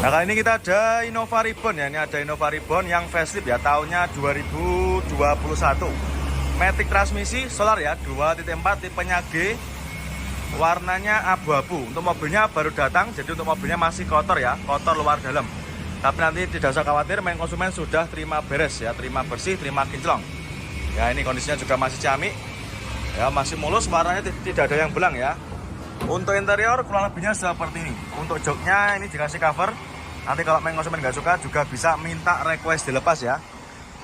Nah, kali ini kita ada Innova Reborn ya. Ini ada Innova Reborn yang facelift ya, tahunnya 2021. Matic transmisi solar ya, 2.4 tipenya G. Warnanya abu-abu. Untuk mobilnya baru datang, jadi untuk mobilnya masih kotor ya, kotor luar dalam. Tapi nanti tidak usah khawatir, main konsumen sudah terima beres ya, terima bersih, terima kinclong. Ya, ini kondisinya juga masih ciamik. Ya, masih mulus, warnanya tidak ada yang belang ya. Untuk interior kurang lebihnya seperti ini. Untuk joknya ini dikasih cover. Nanti kalau main konsumen nggak suka juga bisa minta request dilepas ya.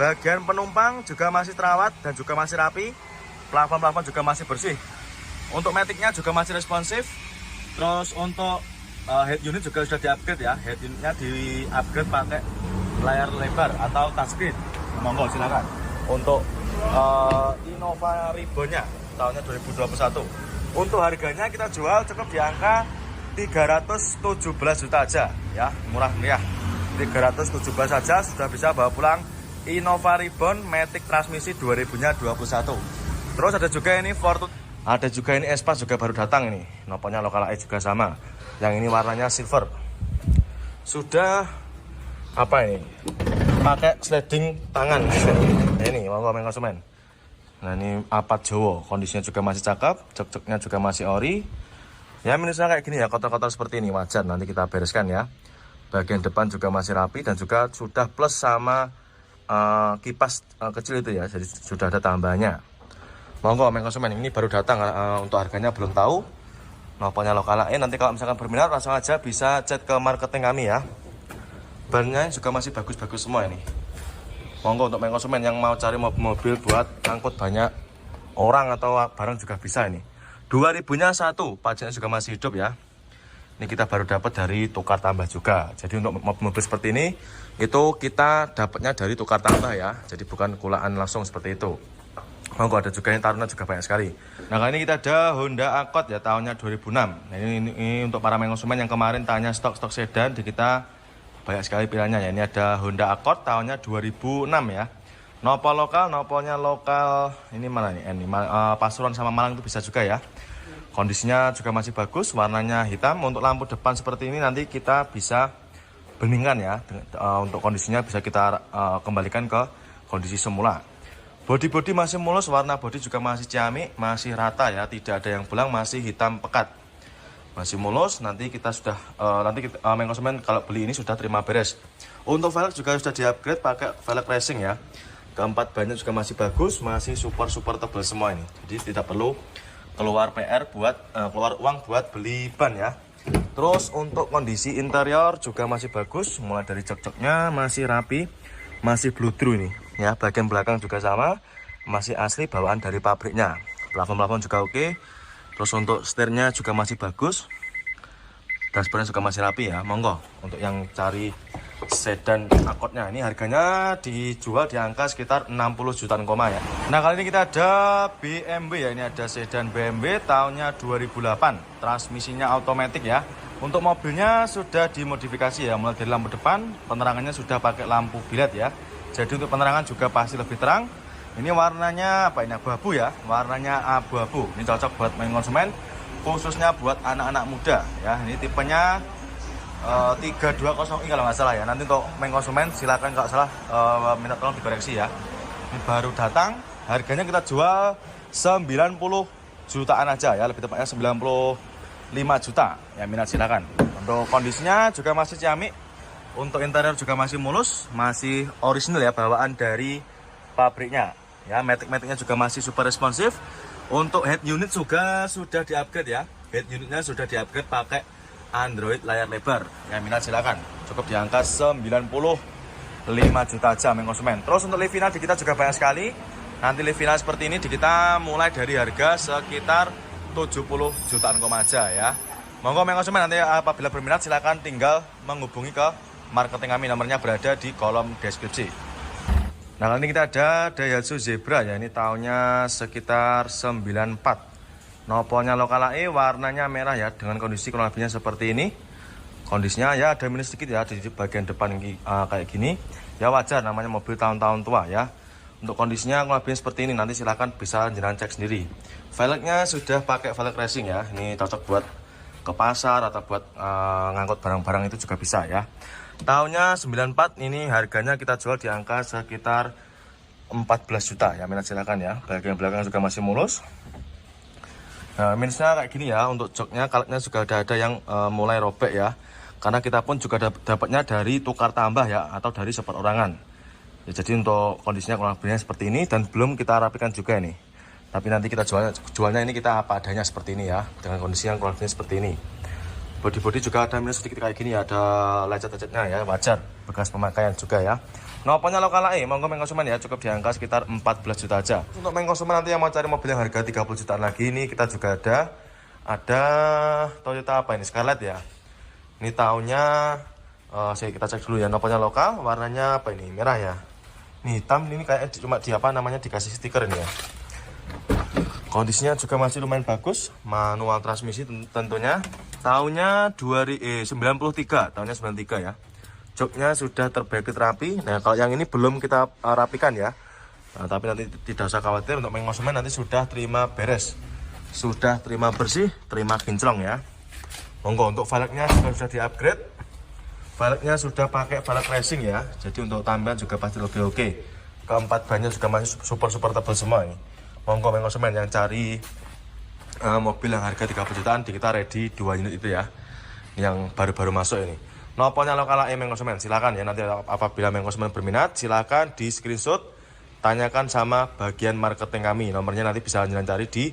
Bagian penumpang juga masih terawat dan juga masih rapi. Plafon-plafon juga masih bersih. Untuk maticnya juga masih responsif. Terus untuk head unit juga sudah di-upgrade ya. Head unitnya di-upgrade pakai layar lebar atau touchscreen. Monggo silakan. Untuk Innova Reborn-nya tahunnya 2021. Untuk harganya kita jual cukup di angka 317 juta aja ya, murah meriah. 317 saja sudah bisa bawa pulang Innova Reborn Matic transmisi 2021. Terus ada juga ini Fortune, ada juga ini Espas juga baru datang ini. Noponya Lokal A juga sama. Yang ini warnanya silver. Sudah apa ini? Pakai sliding tangan. Nah, ini mau komen konsumen. Nah, ini Apat Jowo, kondisinya juga masih cakep, jok-joknya juga masih ori. Ya, minusnya kayak gini ya, kotor-kotor seperti ini, wajar, nanti kita bereskan ya. Bagian depan juga masih rapi dan juga sudah plus sama kipas kecil itu ya, jadi sudah ada tambahannya. Monggo main konsumen, ini baru datang, untuk harganya belum tahu. Noponya Lokal A, nanti kalau misalkan berminat langsung aja bisa chat ke marketing kami ya. Bannya juga masih bagus-bagus semua ini. Monggo untuk main konsumen yang mau cari mobil buat angkut banyak orang atau barang juga bisa ini. 2000-nya 1, pajaknya juga masih hidup ya. Ini kita baru dapat dari tukar tambah juga. Jadi untuk mobil seperti ini, itu kita dapatnya dari tukar tambah ya. Jadi bukan kulaan langsung seperti itu. Monggo, ada juga yang taruna juga banyak sekali. Nah, kali ini kita ada Honda Accord ya, tahunnya 2006. Nah, ini untuk para main konsumen yang kemarin tanya stok-stok sedan, di kita banyak sekali pilihannya ya. Ini ada Honda Accord tahunnya 2006 ya. Nopo lokal, noponya lokal. Ini mana nih? Ini Pasuruan sama Malang itu bisa juga ya. Kondisinya juga masih bagus, warnanya hitam. Untuk lampu depan seperti ini nanti kita bisa beningkan ya. Untuk kondisinya bisa kita kembalikan ke kondisi semula. Bodi-bodi masih mulus, warna bodi juga masih ciamik, masih rata ya, tidak ada yang belang, masih hitam pekat. Masih mulus, nanti kita sudah main konsumen kalau beli ini sudah terima beres. Untuk velg juga sudah di-upgrade pakai velg racing ya. Keempat bannya juga masih bagus, masih super tebal semua ini. Jadi tidak perlu keluar PR buat keluar uang buat beli ban ya. Terus untuk kondisi interior juga masih bagus, mulai dari jok-joknya masih rapi, masih bludru ini ya. Bagian belakang juga sama, masih asli bawaan dari pabriknya. Plafon-plafon juga oke. Terus untuk setirnya juga masih bagus. Dashboardnya juga masih rapi ya. Monggo untuk yang cari sedan Accordnya, ini harganya dijual di angka sekitar 60 jutaan koma ya. Nah, kali ini kita ada BMW ya. Ini ada sedan BMW tahunnya 2008, transmisinya otomatis ya. Untuk mobilnya sudah dimodifikasi ya, mulai dari lampu depan, penerangannya sudah pakai lampu bilet ya. Jadi untuk penerangan juga pasti lebih terang. Ini warnanya apa ini, abu-abu ya, warnanya abu-abu. Ini cocok buat main konsumen, khususnya buat anak-anak muda ya. Ini tipenya 320i kalau nggak salah ya. Nanti untuk main konsumen silakan kalau salah minta tolong dikoreksi ya. Ini baru datang, harganya kita jual 90 jutaan aja ya, lebih tepatnya 95 juta ya. Minat silakan. Untuk kondisinya juga masih ciamik, untuk interior juga masih mulus, masih original ya, bawaan dari pabriknya ya. Matic-maticnya juga masih super responsif. Untuk head unit juga sudah di-upgrade ya. Head unitnya sudah di-upgrade pakai Android layar lebar. Yang minat silakan. Cukup di angka 95 juta aja main konsumen. Terus untuk lift final di kita juga banyak sekali. Nanti lift final seperti ini di kita mulai dari harga sekitar 70 jutaan koma aja ya. Monggo main konsumen, nanti apabila berminat silakan tinggal menghubungi ke marketing kami. Nomornya berada di kolom deskripsi. Nah, kali ini kita ada Daihatsu Zebra ya. Ini tahunnya sekitar 94. Noponya Lokal A, warnanya merah ya, dengan kondisi kurang lebihnya seperti ini. Kondisinya ya ada minus sedikit ya di bagian depan kayak gini. Ya wajar, namanya mobil tahun-tahun tua ya. Untuk kondisinya kurang lebihnya seperti ini, nanti silahkan bisa jenengan cek sendiri. Velgnya sudah pakai velg racing ya. Ini cocok buat ke pasar atau buat ngangkut barang-barang itu juga bisa ya. Tahunnya 94, ini harganya kita jual di angka sekitar 14 juta ya. Minat silakan ya. Bagian belakang juga masih mulus. Nah, minusnya kayak gini ya, untuk joknya kaletnya juga ada yang mulai robek ya. Karena kita pun juga dapatnya dari tukar tambah ya, atau dari seperorangan. Ya, jadi untuk kondisinya kurang lebihnya seperti ini, dan belum kita rapikan juga ini. Tapi nanti kita jualnya ini kita apa adanya seperti ini ya, dengan kondisi yang kurang lebihnya seperti ini. Bodi juga ada minus sedikit kayak gini ya, ada lecet-lecetnya ya, wajar, bekas pemakaian juga ya. Noponya lokal AE, monggo mengkonsumen ya, cukup di angka sekitar 14 juta aja. Untuk mengkonsumen nanti yang mau cari mobil yang harga 30 jutaan lagi, ini kita juga ada Toyota apa ini, Scarlett ya. Ini tahunnya kita cek dulu ya, noponya lokal, warnanya apa ini, merah ya. Ini hitam, ini kayak cuma di apa namanya, dikasih stiker ini ya. Kondisinya juga masih lumayan bagus, manual transmisi tentunya. Tahunnya 93, tahunnya 93 ya. Joknya sudah terbracket rapi. Nah, kalau yang ini belum kita rapikan ya. Nah, tapi nanti tidak usah khawatir, untuk mengkonsumen nanti sudah terima beres. Sudah terima bersih, terima kinclong ya. Monggo, untuk velgnya sudah di-upgrade. Velgnya sudah pakai velg racing ya. Jadi untuk tampilan juga pasti lebih oke. Keempat bannya juga masih super tebal semua ini. Monggo konsumen yang cari mobil yang harga 30 jutaan, di kita ready 2 unit itu ya, yang baru-baru masuk ini. Noponya lokal AE konsumen, silakan ya. Nanti apabila konsumen berminat, silakan di screenshot, tanyakan sama bagian marketing kami. Nomornya nanti bisa jalan cari di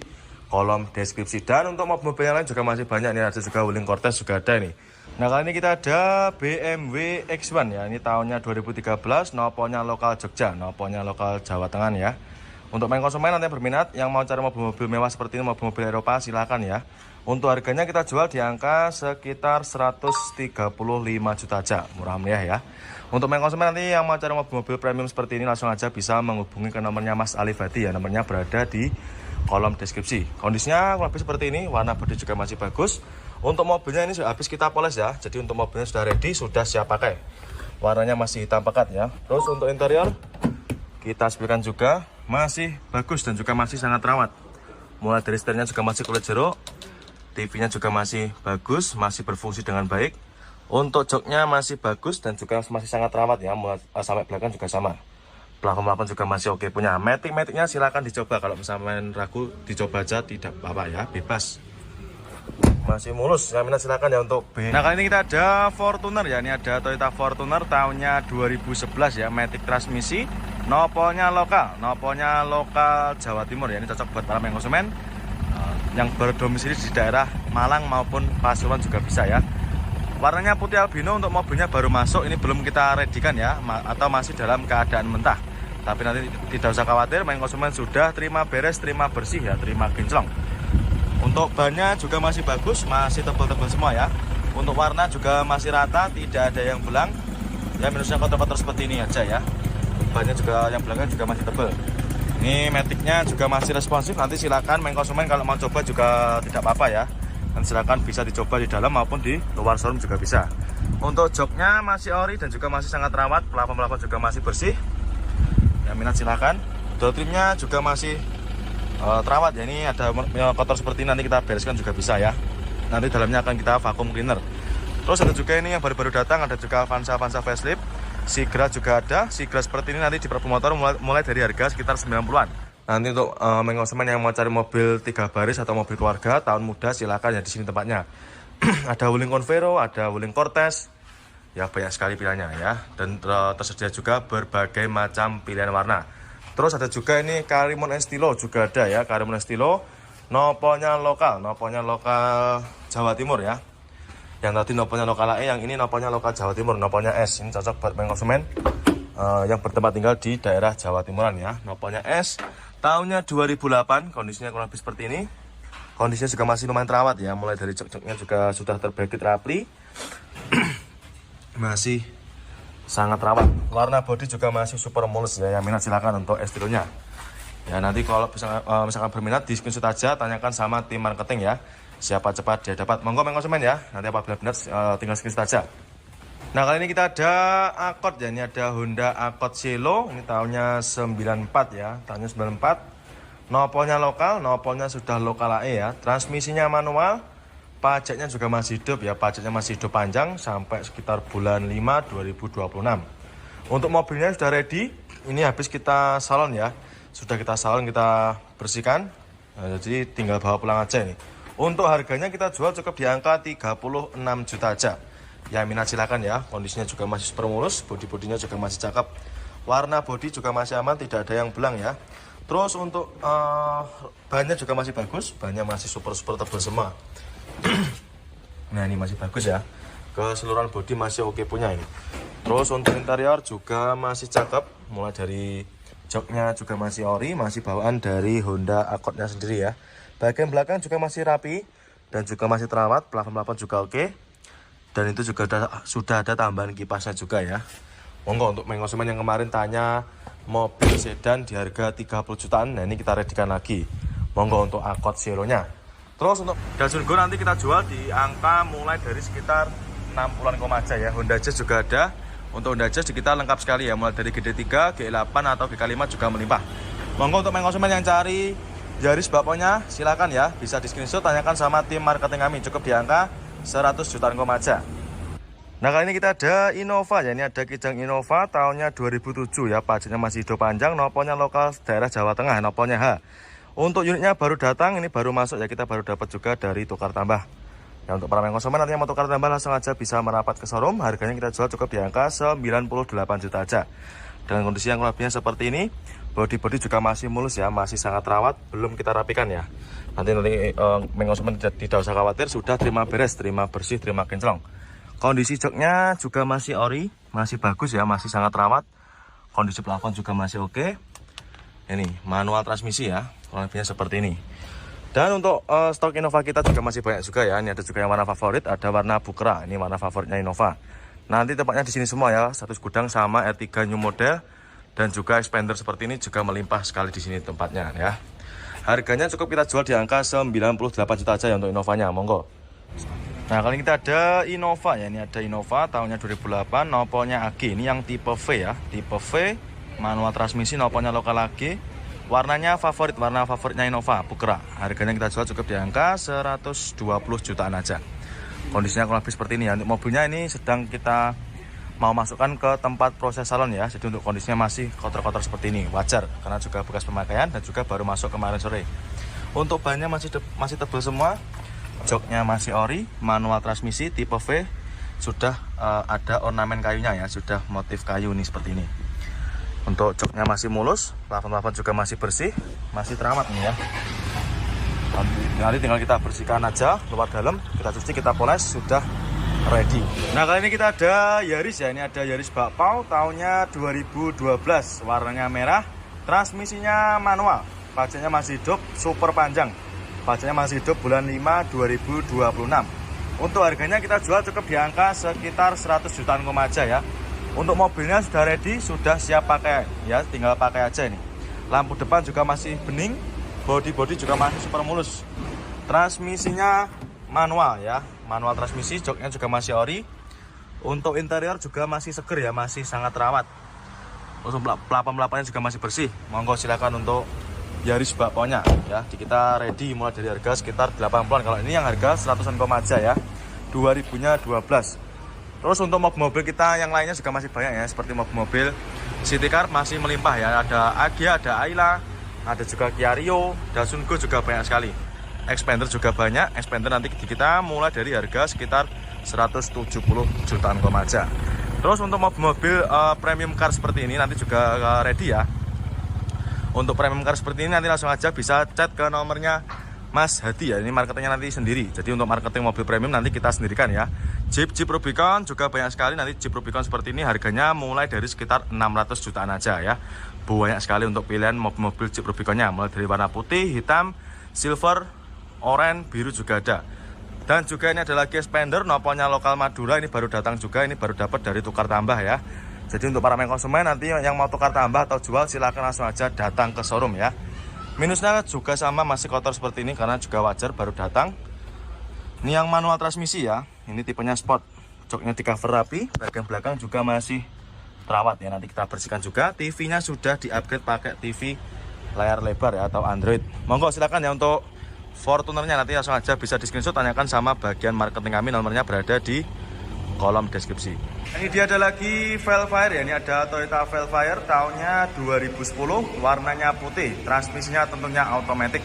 kolom deskripsi. Dan untuk mobil yang lain juga masih banyak nih, ada juga Wuling Cortez juga ada nih. Nah, kali ini kita ada BMW X1 ya. Ini tahunnya 2013, noponya lokal Jogja, noponya lokal Jawa Tengah ya. Untuk konsumen nanti yang berminat, yang mau cari mobil-mobil mewah seperti ini, mobil Eropa, silakan ya. Untuk harganya kita jual di angka sekitar 135 juta aja, murah meriah ya. Untuk konsumen nanti yang mau cari mobil-mobil premium seperti ini, langsung aja bisa menghubungi ke nomornya Mas Ali Fadi ya. Nomornya berada di kolom deskripsi. Kondisinya kurang lebih seperti ini, warna bodi juga masih bagus. Untuk mobilnya ini sudah habis kita poles ya, jadi untuk mobilnya sudah ready, sudah siap pakai. Warnanya masih hitam pekat ya. Terus untuk interior, kita sebutkan juga masih bagus dan juga masih sangat rawat. Mulai dari setirnya juga masih kulit jeruk, TV-nya juga masih bagus, masih berfungsi dengan baik. Untuk joknya masih bagus dan juga masih sangat rawat ya, mulai sampai belakang juga sama. Plafon juga masih oke punya. Matic-maticnya silakan dicoba, kalau misalnya ragu dicoba aja, tidak apa-apa ya, bebas. Masih mulus, yang minat silakan ya untuk B. Nah, kali ini kita ada Fortuner ya, ini ada Toyota Fortuner tahunnya 2011 ya, matic transmisi. Noponya lokal Jawa Timur ya, ini cocok buat para konsumen yang berdomisili di daerah Malang maupun Pasuruan juga bisa ya. Warnanya putih albino, untuk mobilnya baru masuk, ini belum kita redikan ya, atau masih dalam keadaan mentah. Tapi nanti tidak usah khawatir, konsumen sudah terima beres, terima bersih ya, terima kinclong. Untuk bannya juga masih bagus, masih tebal-tebal semua ya. Untuk warna juga masih rata, tidak ada yang belang. Ya, minusnya kotor-kotor seperti ini aja ya. Bannya juga yang belakang juga masih tebal. Ini maticnya juga masih responsif. Nanti silakan konsumen kalau mau coba juga tidak apa-apa ya. Dan silakan bisa dicoba di dalam maupun di luar showroom juga bisa. Untuk joknya masih ori dan juga masih sangat rawat. Pelapon juga masih bersih. Yang minat silakan. Door trimnya juga masih terawat ya. Ini ada kotor seperti ini, nanti kita bereskan juga bisa ya. Nanti dalamnya akan kita vacuum cleaner. Terus ada juga ini yang baru-baru datang, ada juga Avanza facelift. Sigra juga ada. Sigra seperti ini nanti di Prabu Motor mulai dari harga sekitar 90-an. Nanti untuk konsumen yang mau cari mobil 3 baris atau mobil keluarga tahun muda, silakan ya, di sini tempatnya. Ada Wuling Convero, ada Wuling Cortez. Ya, banyak sekali pilihannya ya. Dan tersedia juga berbagai macam pilihan warna. Terus ada juga ini Karimun Estilo juga ada ya, Karimun Estilo. Noponya lokal Jawa Timur ya. Yang tadi noponya lokal AE, yang ini noponya lokal Jawa Timur, noponya S. Ini cocok buat konsumen yang bertempat tinggal di daerah Jawa Timuran ya. Noponya S, tahunnya 2008, kondisinya kurang lebih seperti ini. Kondisinya juga masih lumayan terawat ya, mulai dari jok-joknya juga sudah terbracket rapi. Masih sangat rawat. Warna bodi juga masih super mulus ya, yang minat silakan untuk Estilonya. Ya, nanti kalau misalkan berminat, di screenshot aja, tanyakan sama tim marketing ya. Siapa cepat dia dapat. Monggo konsumen ya. Nanti apabila benar tinggal screenshot aja. Nah, kali ini kita ada Accord ya. Ini ada Honda Accord Cielo. Ini tahunnya 94 ya. Tahunnya 94. Nopolnya lokal, nopolnya sudah lokal AE ya. Transmisinya manual. pajaknya juga masih hidup ya, pajaknya masih hidup panjang sampai sekitar bulan 5 2026. Untuk mobilnya sudah ready, ini habis kita salon ya, sudah kita salon, kita bersihkan. Nah, jadi tinggal bawa pulang aja ini. Untuk harganya kita jual cukup di angka 36 juta aja. Ya minat silakan ya, kondisinya juga masih super mulus, bodi-bodinya juga masih cakep. Warna bodi juga masih aman, tidak ada yang belang ya. Terus untuk bannya juga masih bagus, bannya masih super tebal semua. Nah ini masih bagus ya, keseluruhan bodi masih oke punya ini. Terus untuk interior juga masih cakep, mulai dari joknya juga masih ori, masih bawaan dari Honda Accord-nya sendiri ya. Bagian belakang juga masih rapi dan juga masih terawat, plafon-plafon juga oke. Dan itu juga sudah ada tambahan kipasnya juga ya. Monggo untuk konsumen yang kemarin tanya mobil sedan di harga 30 jutaan, nah ini kita readykan lagi. Monggo untuk Accord Zero-nya. Terus untuk Datsun Go nanti kita jual di angka mulai dari sekitar 60-an aja ya. Honda Jazz juga ada. Untuk Honda Jazz kita lengkap sekali ya, mulai dari GD3, G8 atau GK5 juga melimpah. Monggo untuk konsumen yang cari Yaris bakponya silakan ya, bisa di screenshot, tanyakan sama tim marketing kami, cukup di angka 100 jutaan aja. Nah kali ini kita ada Innova ya, ini ada Kijang Innova tahunnya 2007 ya, pajaknya masih hidup panjang, noponya lokal daerah Jawa Tengah, noponya H. Untuk unitnya baru datang, ini baru masuk ya, kita baru dapat juga dari tukar tambah. Ya untuk para konsumen nanti yang mau tukar tambah langsung aja bisa merapat ke showroom, harganya kita jual cukup di angka 98 juta aja. Dengan kondisi yang lebihnya seperti ini, bodi juga masih mulus ya, masih sangat rawat, belum kita rapikan ya. Nanti konsumen tidak usah khawatir, sudah terima beres, terima bersih, terima kinclong. Kondisi joknya juga masih ori, masih bagus ya, masih sangat rawat. Kondisi plafon juga masih oke. Ini manual transmisi ya, kurang lebihnya seperti ini. Dan untuk stok Innova kita juga masih banyak juga ya. Ini ada juga yang warna favorit, ada warna Bukra. Ini warna favoritnya Innova. Nanti tempatnya di sini semua ya, satu gudang sama R3 new model dan juga expander seperti ini juga melimpah sekali di sini tempatnya ya. Harganya cukup kita jual di angka 98 juta aja ya untuk Innovanya, monggo. Nah kali ini kita ada Innova ya, ini ada Innova tahunnya 2008, noponya AG. Ini yang tipe V ya, tipe V, manual transmisi, noponya lokal AG. Warnanya favorit, warna favoritnya Innova, Bukra. Harganya kita jual cukup di angka 120 jutaan aja. Kondisinya kurang lebih seperti ini ya. Untuk mobilnya ini sedang kita mau masukkan ke tempat proses salon ya. Jadi untuk kondisinya masih kotor-kotor seperti ini, wajar karena juga bekas pemakaian dan juga baru masuk kemarin sore. Untuk bannya masih tebal semua. Joknya masih ori, manual transmisi tipe V. Sudah ada ornamen kayunya ya, sudah motif kayu ini seperti ini. Untuk joknya masih mulus, plafon-plafon juga masih bersih, masih terawat nih ya. Nanti tinggal kita bersihkan aja luar dalam, kita cuci, kita poles, sudah ready. Nah kali ini kita ada Yaris ya, ini ada Yaris bakpao tahunnya 2012, warnanya merah, transmisinya manual, pajaknya masih hidup, super panjang, pajaknya masih hidup bulan 5 2026. Untuk harganya kita jual cukup di angka sekitar 100 jutaan aja ya. Untuk mobilnya sudah ready, sudah siap pakai ya, tinggal pakai aja ini. Lampu depan juga masih bening, bodi juga masih super mulus. Transmisinya manual ya, manual transmisi, joknya juga masih ori. Untuk interior juga masih seger ya, masih sangat rawat. Untuk pelapon-pelaponnya juga masih bersih. Monggo silakan untuk Yaris bakponya ya. Di kita ready mulai dari harga sekitar 80-an. Kalau ini yang harga 100-an aja ya. 2000-nya 12. Terus untuk mobil kita yang lainnya juga masih banyak ya, seperti mobil City Car masih melimpah ya, ada Agya, ada Ayla, ada juga Kia Rio, Datsun Go juga banyak sekali. Expander juga banyak, expander nanti kita mulai dari harga sekitar 170 jutaan aja. Terus untuk mobil premium car seperti ini nanti juga ready ya. Untuk premium car seperti ini nanti langsung aja bisa chat ke nomornya Mas Hadi ya, ini marketingnya nanti sendiri. Jadi untuk marketing mobil premium nanti kita sendirikan ya. Jeep Rubicon juga banyak sekali, nanti Jeep Rubicon seperti ini harganya mulai dari sekitar 600 jutaan aja ya. Banyak sekali untuk pilihan mobil-mobil Jeep Rubiconnya, mulai dari warna putih, hitam, silver, oranye, biru juga ada. Dan juga ini ada lagi expander, noponya lokal Madura, ini baru datang juga, ini baru dapat dari tukar tambah ya. Jadi untuk para konsumen nanti yang mau tukar tambah atau jual silahkan langsung aja datang ke showroom ya. Minusnya juga sama, masih kotor seperti ini karena juga wajar baru datang. Ini yang manual transmisi ya, ini tipenya sport, joknya di cover rapi, bagian belakang juga masih terawat ya, nanti kita bersihkan juga. TV-nya sudah di-upgrade pakai TV layar lebar ya atau Android. Monggo silakan ya untuk Fortunernya nanti langsung aja bisa di screenshot, tanyakan sama bagian marketing kami, nomornya berada di kolom deskripsi. Ini dia ada lagi Velfire ya, ini ada Toyota Velfire tahunnya 2010, warnanya putih, transmisinya tentunya automatic.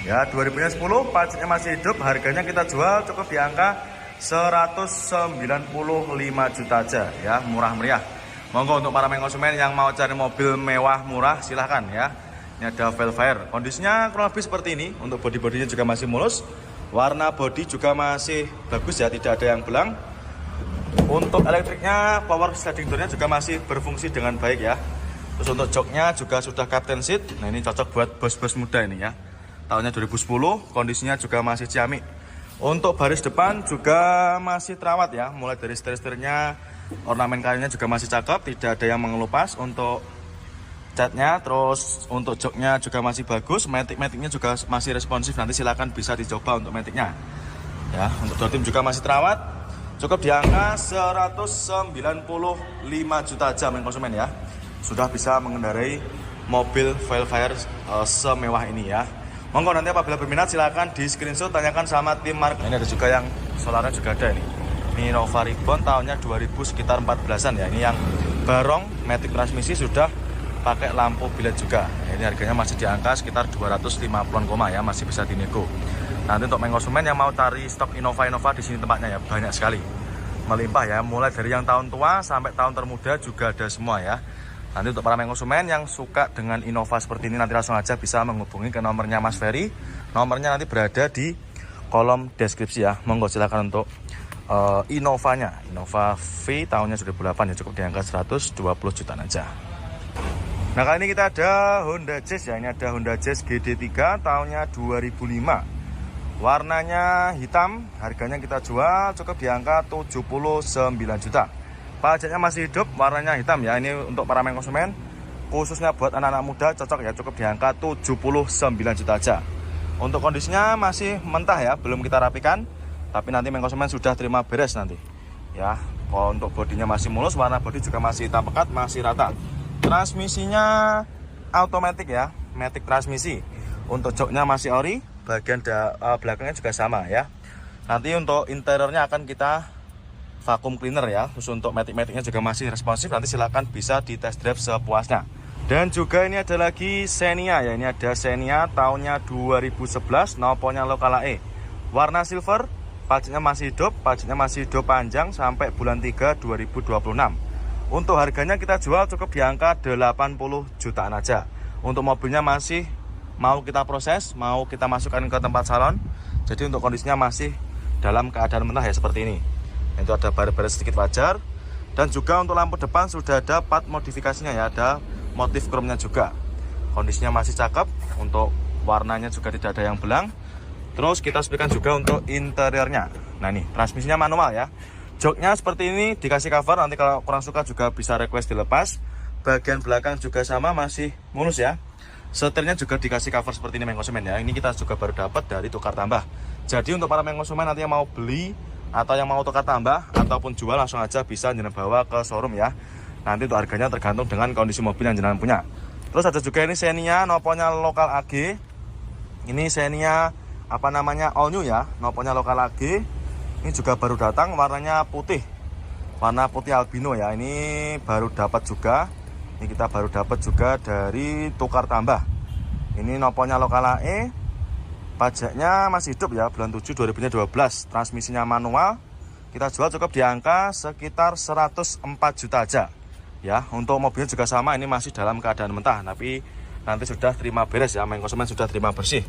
Ya 2010, pajaknya masih hidup, harganya kita jual cukup di angka 195 juta aja ya, murah meriah. Monggo untuk para konsumen yang mau cari mobil mewah murah silahkan ya. Ini ada Velfire, kondisinya kurang lebih seperti ini. Untuk bodi-bodinya juga masih mulus, warna bodi juga masih bagus ya, tidak ada yang belang. Untuk elektriknya, power sliding door-nya juga masih berfungsi dengan baik ya. Terus untuk joknya juga sudah captain seat. Nah ini cocok buat bos-bos muda ini ya. Tahunnya 2010, kondisinya juga masih ciamik. Untuk baris depan juga masih terawat ya, mulai dari setir-setirnya, ornamen kayunya juga masih cakep, tidak ada yang mengelupas. Untuk catnya, terus untuk joknya juga masih bagus, matic-maticnya juga masih responsif. Nanti silakan bisa dicoba untuk maticnya ya. Untuk door trim juga masih terawat, cukup di angka 195 juta aja konsumen ya, sudah bisa mengendarai mobil Velfire semewah ini ya. Monggo nanti apabila berminat silakan di screenshot, tanyakan sama tim marketing. Ini ada juga yang solarnya juga ada ini. Ini Nova Ribbon tahunnya 2000 sekitar 14-an ya. Ini yang barong matic transmisi, sudah pakai lampu bilet juga. Ini harganya masih di angka sekitar 250-an ya, masih bisa dinego. Nanti untuk konsumen yang mau cari stok Innova di sini tempatnya ya, banyak sekali. Melimpah ya, mulai dari yang tahun tua sampai tahun termuda juga ada semua ya. Nanti untuk para konsumen yang suka dengan Innova seperti ini, nanti langsung aja bisa menghubungi ke nomornya Mas Ferry. Nomornya nanti berada di kolom deskripsi ya. Monggo silakan untuk Innovanya. Innova V tahunnya sudah 2008 ya, cukup di angka 120 jutaan aja. Nah kali ini kita ada Honda Jazz ya. Ini ada Honda Jazz GD3 tahunnya 2005. Warnanya hitam, harganya kita jual cukup di angka 79 juta. Pajaknya masih hidup, warnanya hitam ya. Ini untuk para konsumen, khususnya buat anak-anak muda cocok ya, cukup di angka 79 juta aja. Untuk kondisinya masih mentah ya, belum kita rapikan, tapi nanti konsumen sudah terima beres nanti ya. Kalau untuk bodinya masih mulus, warna bodi juga masih hitam pekat, masih rata. Transmisinya automatic ya, matic transmisi. Untuk joknya masih ori, bagian belakangnya juga sama ya. Nanti untuk interiornya akan kita vacuum cleaner ya. Terus untuk matic-maticnya juga masih responsif, nanti silakan bisa di test drive sepuasnya. Dan juga ini ada lagi Xenia ya. Ini ada Xenia tahunnya 2011, noponya lokal AE, warna silver, pajaknya masih hidup panjang sampai bulan 3 2026. Untuk harganya kita jual cukup di angka 80 jutaan aja. Untuk mobilnya masih mau kita proses, mau kita masukkan ke tempat salon. Jadi untuk kondisinya masih dalam keadaan mentah ya, seperti ini. Itu ada baret-baret sedikit wajar. Dan juga untuk lampu depan sudah ada part modifikasinya ya, ada motif chrome-nya juga. Kondisinya masih cakep, untuk warnanya juga tidak ada yang belang. Terus kita sepikan juga untuk interiornya. Nah ini transmisinya manual ya. Joknya seperti ini, dikasih cover, nanti kalau kurang suka juga bisa request dilepas. Bagian belakang juga sama, masih mulus ya. Setirnya juga dikasih cover seperti ini konsumen ya. Ini kita juga baru dapat dari tukar tambah. Jadi untuk para konsumen nanti yang mau beli atau yang mau tukar tambah ataupun jual, langsung aja bisa jenengan bawa ke showroom ya. Nanti untuk harganya tergantung dengan kondisi mobil yang jenengan punya. Terus ada juga ini Xenia, noponya lokal AG. Ini Xenia all new ya, noponya lokal AG. Ini juga baru datang, warnanya putih, warna putih albino ya. Ini baru dapat juga. Ini kita baru dapat juga dari tukar tambah. Ini noponya lokal AE, pajaknya masih hidup ya, bulan 7 2012. Transmisinya manual, kita jual cukup di angka sekitar 104 juta aja ya. Untuk mobilnya juga sama, ini masih dalam keadaan mentah, tapi nanti sudah terima beres ya, konsumen sudah terima bersih.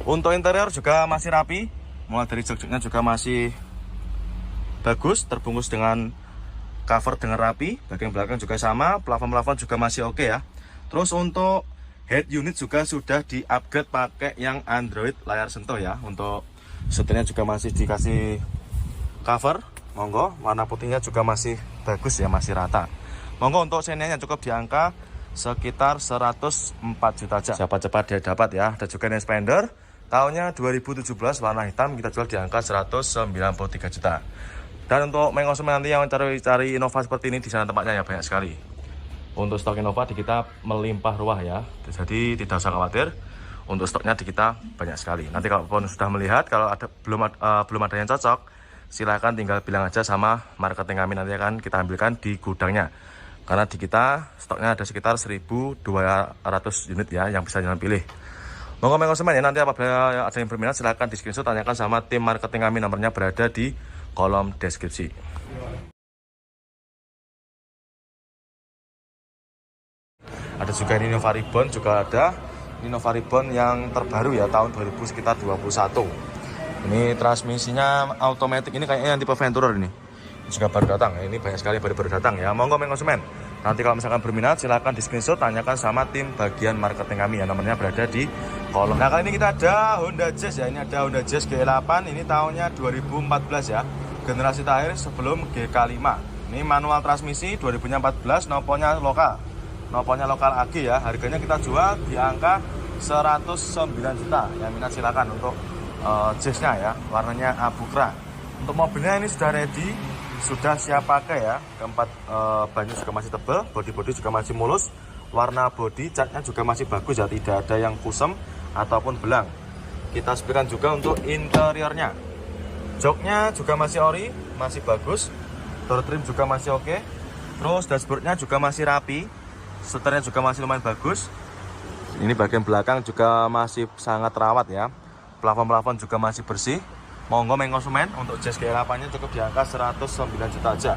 Untuk interior juga masih rapi, mulai dari jok-joknya juga masih bagus, terbungkus dengan cover dengan rapi. Bagian belakang juga sama, plafon-plafon juga masih oke ya. Terus untuk head unit juga sudah di-upgrade pakai yang Android layar sentuh ya. Untuk setirnya juga masih dikasih cover. Monggo, warna putihnya juga masih bagus ya, masih rata. Monggo untuk Xenia cukup di angka sekitar 104 juta aja. Siapa cepat dia dapat ya. Ada juga yang Spender tahunnya 2017, warna hitam, kita jual di angka 193 juta. Dan untuk konsumen nanti yang cari Innova seperti ini, di sana tempatnya ya banyak sekali. Untuk stok Innova di kita melimpah ruah ya, jadi tidak usah khawatir. Untuk stoknya di kita banyak sekali. Nanti kalau pun sudah melihat, kalau ada belum ada yang cocok, silahkan tinggal bilang aja sama marketing kami, nanti akan kita ambilkan di gudangnya. Karena di kita stoknya ada sekitar 1.200 unit ya yang bisa jalan pilih. Monggo konsumen ya, nanti apabila ada yang berminat silahkan di screenshot, tanyakan sama tim marketing kami, nomornya berada di kolom deskripsi. Ada juga ini Nova Ribbon, juga ada ini Nova Ribbon yang terbaru ya, tahun 2021. Ini transmisinya automatic, ini kayaknya yang tipe Venturer ini juga baru datang. Ini banyak sekali baru datang ya. Monggo konsumen, nanti kalau misalkan berminat silahkan di screenshot, tanyakan sama tim bagian marketing kami ya, nomornya berada di kolom. Nah, kali ini kita ada Honda Jazz ya, ini ada Honda Jazz G8, ini tahunnya 2014 ya, generasi terakhir sebelum GK5. Ini manual transmisi 2014, noponya lokal AG ya. Harganya kita jual di angka 109 juta. Yang minat silakan untuk Jazz-nya ya, warnanya abu kera. Untuk mobilnya ini sudah ready, sudah siap pakai ya. Keempat bannya juga masih tebal, bodi juga masih mulus. Warna bodi catnya juga masih bagus ya, tidak ada yang kusem ataupun belang. Kita sepikan juga untuk interiornya. Joknya juga masih ori, masih bagus. Door trim juga masih oke. Terus dashboardnya juga masih rapi. Setirnya juga masih lumayan bagus. Ini bagian belakang juga masih sangat rawat ya. Plafon juga masih bersih. Monggo konsumen, untuk Jazz G8 nya cukup di angka 109 juta aja.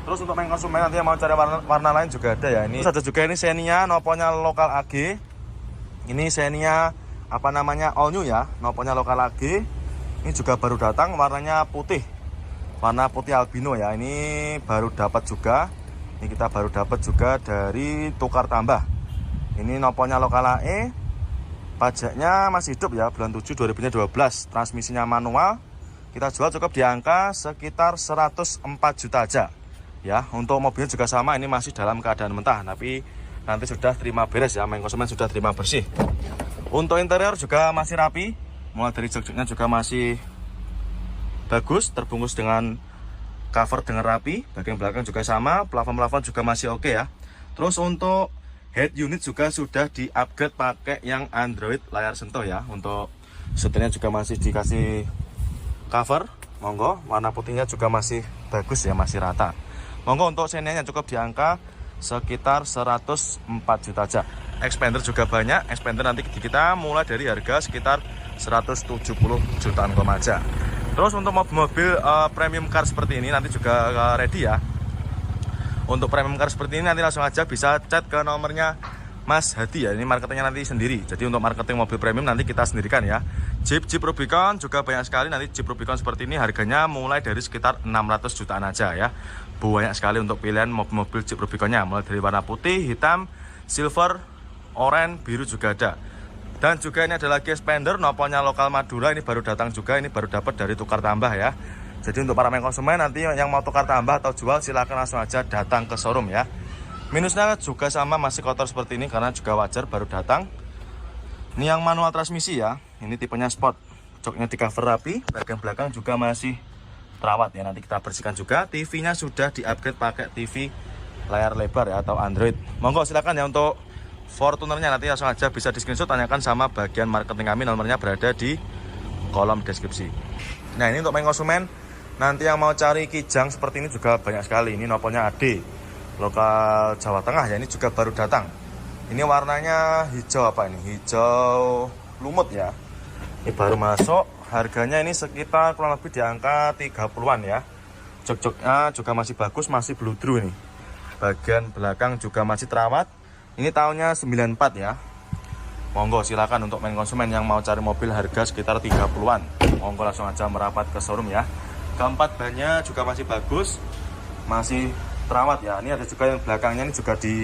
Terus untuk konsumen nanti yang mau cari warna lain juga ada ya. Ini ada juga ini Xenia, noponya lokal AG. Ini Xenia apa namanya, all new ya, noponya lokal AG. Ini juga baru datang, warnanya putih, warna putih albino ya. Ini baru dapat juga. Ini kita baru dapat juga dari tukar tambah. Ini noponya lokal AE. Pajaknya masih hidup ya, bulan 7 2012. Transmisinya manual. Kita jual cukup di angka sekitar 104 juta aja. Ya, untuk mobilnya juga sama, ini masih dalam keadaan mentah, tapi nanti sudah terima beres ya, konsumen sudah terima bersih. Untuk interior juga masih rapi. Mulai dari jok-joknya juga masih bagus, terbungkus dengan cover dengan rapi. Bagian belakang juga sama, plafon juga masih oke ya. Terus untuk head unit juga sudah di-upgrade pakai yang Android layar sentuh ya. Untuk setirnya juga masih dikasih cover. Monggo, warna putihnya juga masih bagus ya, masih rata. Monggo, untuk Xenia cukup di angka sekitar 104 juta aja. Expander juga banyak. Expander nanti di kita mulai dari harga sekitar 170 jutaan aja. Terus untuk mobil premium car seperti ini nanti juga ready ya. Untuk premium car seperti ini nanti langsung aja bisa chat ke nomornya Mas Hadi ya. Ini marketingnya nanti sendiri. Jadi untuk marketing mobil premium nanti kita sendirikan ya. Jeep Rubicon juga banyak sekali. Nanti Jeep Rubicon seperti ini harganya mulai dari sekitar 600 jutaan aja ya. Banyak sekali untuk pilihan mobil-mobil Jeep Rubiconnya. Mulai dari warna putih, hitam, silver, oranye, biru juga ada. Dan juga ini ada lagi Expander, noponya lokal Madura. Ini baru datang juga, ini baru dapat dari tukar tambah ya. Jadi untuk para konsumen nanti yang mau tukar tambah atau jual silahkan langsung aja datang ke showroom ya. Minusnya juga sama, masih kotor seperti ini karena juga wajar baru datang. Ini yang manual transmisi ya, ini tipenya sport. Joknya di cover rapi, bagian belakang juga masih terawat ya, nanti kita bersihkan juga. TV-nya sudah di-upgrade pakai TV layar lebar ya atau Android. Monggo silakan ya, untuk Fortunernya nanti langsung aja bisa di screenshot, tanyakan sama bagian marketing kami, nomornya berada di kolom deskripsi. Nah, ini untuk konsumen nanti yang mau cari Kijang seperti ini juga banyak sekali. Ini noponya AD lokal Jawa Tengah ya, ini juga baru datang. Ini warnanya hijau apa ini? Hijau lumut ya. Ini baru masuk, harganya ini sekitar kurang lebih di angka 30-an ya. Jok-joknya juga masih bagus, masih bludru ini. Bagian belakang juga masih terawat. Ini tahunnya 94 ya. Monggo silakan untuk konsumen yang mau cari mobil harga sekitar 30-an. Monggo langsung aja merapat ke showroom ya. Keempat bannya juga masih bagus, masih terawat ya. Ini ada juga yang belakangnya ini juga di